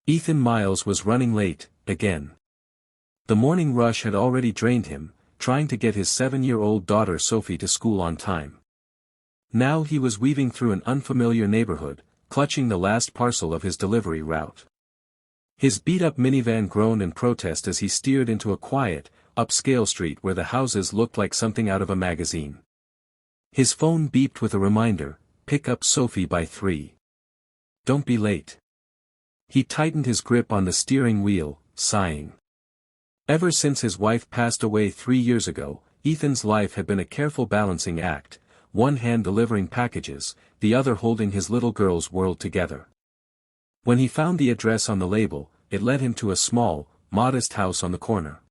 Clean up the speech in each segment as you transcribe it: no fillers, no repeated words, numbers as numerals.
Ethan Miles was running late, again. The morning rush had already drained him, trying to get his 7-year-old daughter Sophie to school on time. Now he was weaving through an unfamiliar neighborhood, clutching the last parcel of his delivery route. His beat-up minivan groaned in protest as he steered into a quiet, upscale street where the houses looked like something out of a magazine. His phone beeped with a reminder, "Pick up Sophie by 3. Don't be late." He tightened his grip on the steering wheel, sighing. Ever since his wife passed away 3 years ago, Ethan's life had been a careful balancing act, one hand delivering packages, the other holding his little girl's world together. When he found the address on the label, it led him to a small, modest house on the corner.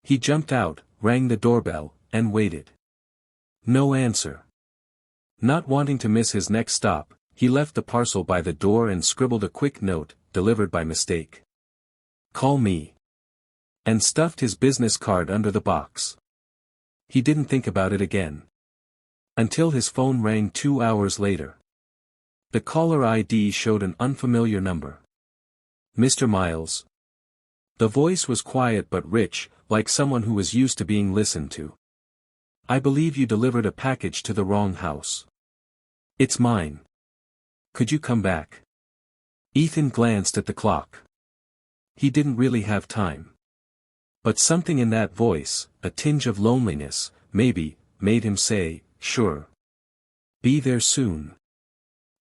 He jumped out, rang the doorbell, and waited. No answer. Not wanting to miss his next stop, he left the parcel by the door and scribbled a quick note, delivered by mistake. "Call me." And stuffed his business card under the box. He didn't think about it again. Until his phone rang 2 hours later. The caller ID showed an unfamiliar number. "Mr. Miles." The voice was quiet but rich, like someone who was used to being listened to. "I believe you delivered a package to the wrong house." "It's mine. Could you come back?" Ethan glanced at the clock. He didn't really have time. But something in that voice, a tinge of loneliness, maybe, made him say, "Sure. Be there soon."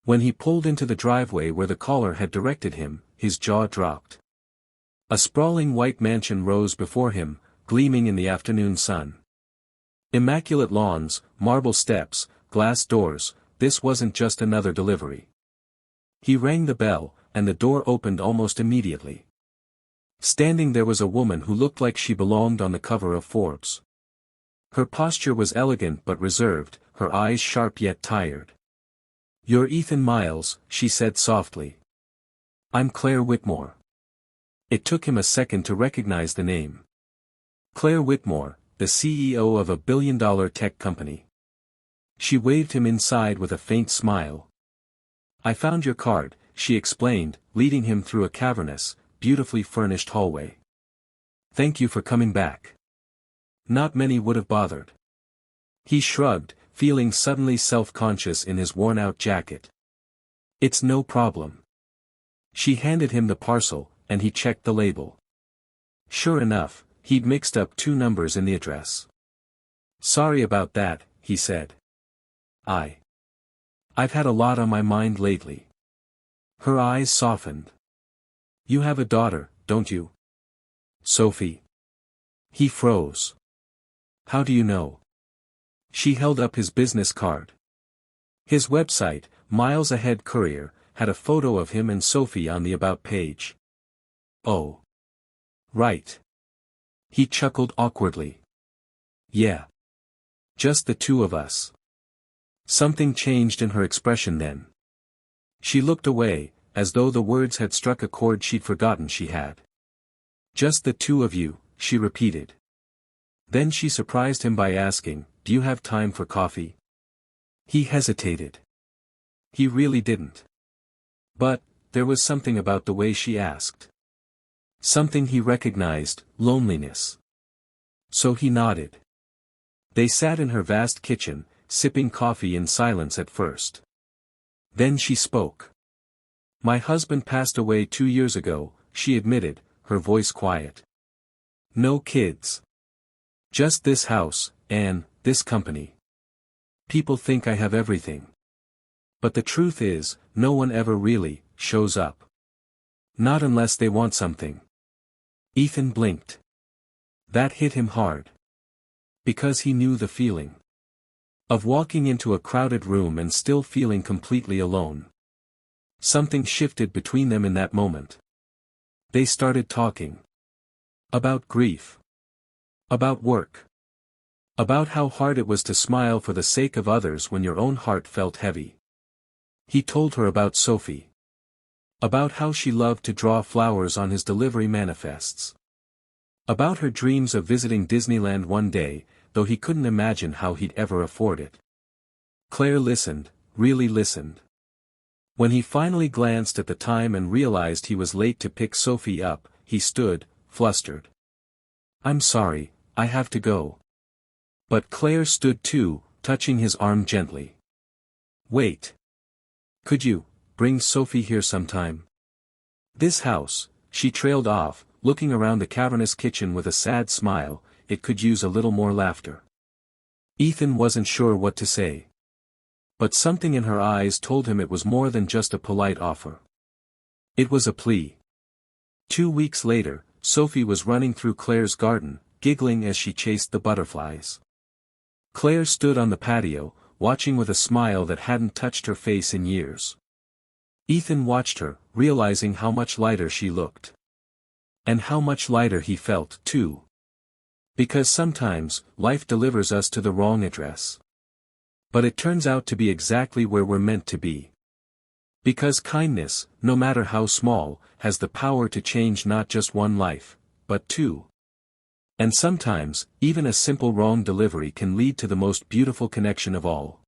When he pulled into the driveway where the caller had directed him, his jaw dropped. A sprawling white mansion rose before him, gleaming in the afternoon sun. Immaculate lawns, marble steps, glass doors, this wasn't just another delivery. He rang the bell, and the door opened almost immediately. Standing there was a woman who looked like she belonged on the cover of Forbes. Her posture was elegant but reserved, her eyes sharp yet tired. "You're Ethan Miles," she said softly. "I'm Claire Whitmore." It took him a second to recognize the name. Claire Whitmore, the CEO of a billion-dollar tech company. She waved him inside with a faint smile. "I found your card," she explained, leading him through a cavernous, beautifully furnished hallway. "Thank you for coming back. Not many would have bothered." He shrugged, feeling suddenly self-conscious in his worn-out jacket. "It's no problem." She handed him the parcel, and he checked the label. Sure enough, he'd mixed up 2 numbers in the address. "Sorry about that," he said. I've had a lot on my mind lately." Her eyes softened. "You have a daughter, don't you?" "Sophie." He froze. "How do you know?" She held up his business card. His website, Miles Ahead Courier, had a photo of him and Sophie on the About page. "Oh. Right." He chuckled awkwardly. "Yeah. Just the 2 of us." Something changed in her expression then. She looked away, as though the words had struck a chord she'd forgotten she had. "Just the 2 of you," she repeated. Then she surprised him by asking, "Do you have time for coffee?" He hesitated. He really didn't. But, there was something about the way she asked. Something he recognized, loneliness. So he nodded. They sat in her vast kitchen, sipping coffee in silence at first. Then she spoke. "My husband passed away 2 years ago," she admitted, her voice quiet. "No kids. Just this house, and this company. People think I have everything. But the truth is, no one ever really shows up. Not unless they want something." Ethan blinked. That hit him hard. Because he knew the feeling. Of walking into a crowded room and still feeling completely alone. Something shifted between them in that moment. They started talking. About grief. About work. About how hard it was to smile for the sake of others when your own heart felt heavy. He told her about Sophie. About how she loved to draw flowers on his delivery manifests. About her dreams of visiting Disneyland one day, though he couldn't imagine how he'd ever afford it. Claire listened, really listened. When he finally glanced at the time and realized he was late to pick Sophie up, he stood, flustered. "I'm sorry, I have to go." But Claire stood too, touching his arm gently. "Wait. Could you bring Sophie here sometime?" "This house," she trailed off, looking around the cavernous kitchen with a sad smile, "it could use a little more laughter." Ethan wasn't sure what to say. But something in her eyes told him it was more than just a polite offer. It was a plea. 2 weeks later, Sophie was running through Claire's garden, giggling as she chased the butterflies. Claire stood on the patio, watching with a smile that hadn't touched her face in years. Ethan watched her, realizing how much lighter she looked. And how much lighter he felt, too. Because sometimes, life delivers us to the wrong address. But it turns out to be exactly where we're meant to be. Because kindness, no matter how small, has the power to change not just one life, but two. And sometimes, even a simple wrong delivery can lead to the most beautiful connection of all.